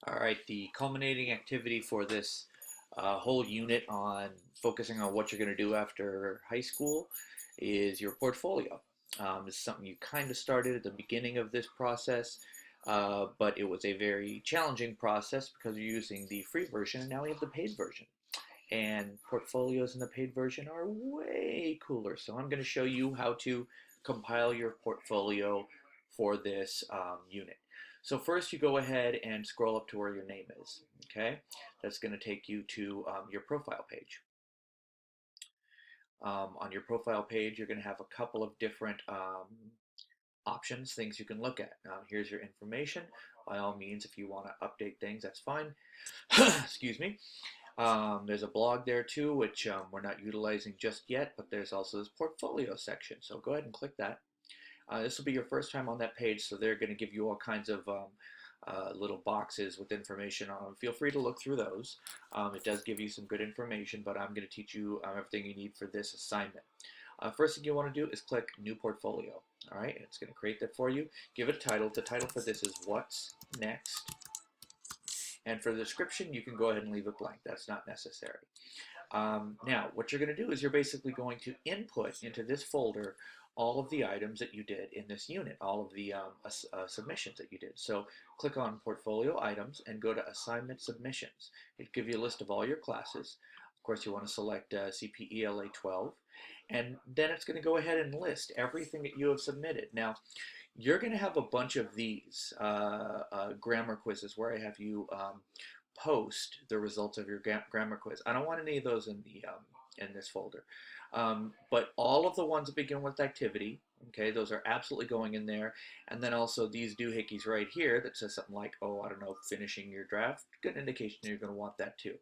All right, the culminating activity for this whole unit on focusing on what you're going to do after high school is your portfolio. It's something you kind of started at the beginning of this process, but it was a very challenging process because you're using the free version and now we have the paid version. And portfolios in the paid version are way cooler. So I'm going to show you how to compile your portfolio for this unit. So first you go ahead and scroll up to where your name is, okay? That's going to take you to your profile page. On your profile page, you're going to have a couple of different options, things you can look at. Here's your information. By all means, if you want to update things, that's fine. Excuse me. There's a blog there too, which we're not utilizing just yet, but there's also this portfolio section. So go ahead and click that. This will be your first time on that page, so they're going to give you all kinds of little boxes with information on them. Feel free to look through those. It does give you some good information, but I'm going to teach you everything you need for this assignment. First thing you want to do is click New Portfolio. All right, and it's going to create that for you. Give it a title. The title for this is What's Next? And for the description, you can go ahead and leave it blank. That's not necessary. Now, what you're going to do is you're basically going to input into this folder all of the items that you did in this unit, all of the submissions that you did. So click on Portfolio Items and go to Assignment Submissions. It'll give you a list of all your classes. Of course, you want to select CPELA 12. And then it's going to go ahead and list everything that you have submitted. Now, you're going to have a bunch of these grammar quizzes where I have you post the results of your grammar quiz. I don't want any of those in this folder. But all of the ones that begin with activity, okay, those are absolutely going in there. And then also these doohickeys right here that says something like, oh, I don't know, finishing your draft. Good indication you're going to want that too.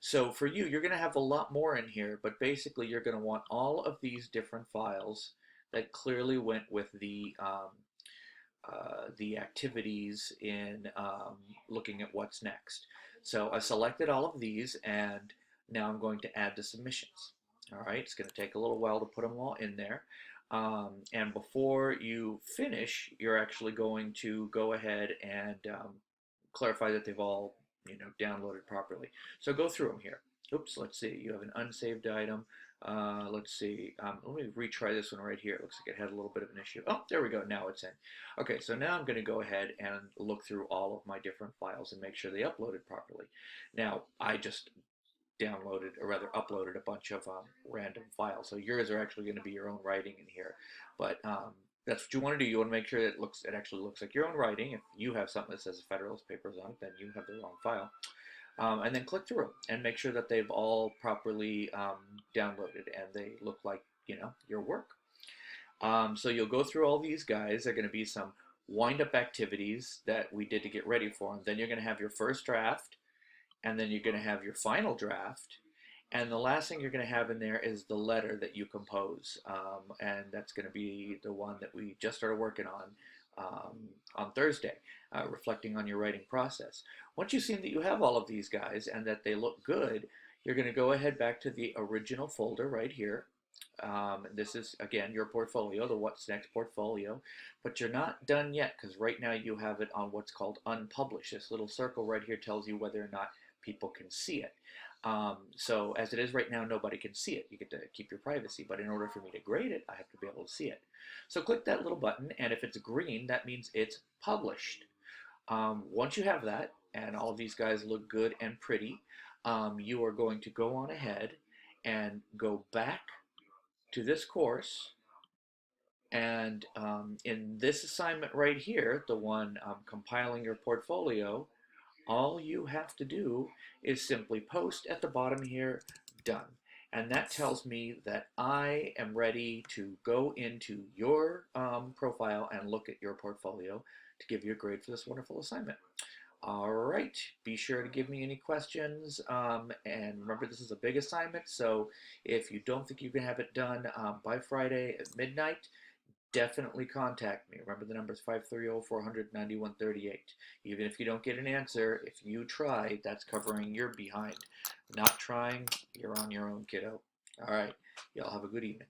So for you, you're going to have a lot more in here, but basically you're going to want all of these different files that clearly went with the activities in looking at what's next. So I selected all of these and now I'm going to add the submissions. All right, it's going to take a little while to put them all in there. And before you finish, you're actually going to go ahead and clarify that they've all downloaded properly. So go through them here. Oops, let's see, you have an unsaved item. Let's see, let me retry this one right here. It looks like it had a little bit of an issue. Oh, there we go, now it's in. Okay, so now I'm going to go ahead and look through all of my different files and make sure they uploaded properly. Now, I just downloaded, or rather uploaded a bunch of random files. So yours are actually going to be your own writing in here. But that's what you want to do. You want to make sure that it actually looks like your own writing. If you have something that says Federalist Papers on it, then you have the wrong file. And then click through and make sure that they've all properly downloaded and they look like your work. So you'll go through all these guys. There are going to be some wind-up activities that we did to get ready for them. Then you're going to have your first draft, and then you're going to have your final draft, and the last thing you're going to have in there is the letter that you compose, and that's going to be the one that we just started working on Thursday, reflecting on your writing process. Once you've seen that you have all of these guys and that they look good, you're going to go ahead back to the original folder right here. This is, again, your portfolio, the What's Next portfolio, but you're not done yet because right now you have it on what's called unpublished. This little circle right here tells you whether or not people can see it. So as it is right now, nobody can see it. You get to keep your privacy, but in order for me to grade it, I have to be able to see it. So click that little button, and if it's green, that means it's published. Once you have that, and all of these guys look good and pretty, you are going to go on ahead and go back to this course, and in this assignment right here, the one compiling your portfolio, all you have to do is simply post at the bottom here, done. And that tells me that I am ready to go into your profile and look at your portfolio to give you a grade for this wonderful assignment. All right, be sure to give me any questions. And remember, this is a big assignment, so if you don't think you can have it done by Friday at midnight, definitely contact me. Remember, the number is 530-400-9138. Even if you don't get an answer, if you try, that's covering your behind. Not trying, you're on your own, kiddo. All right, y'all have a good evening.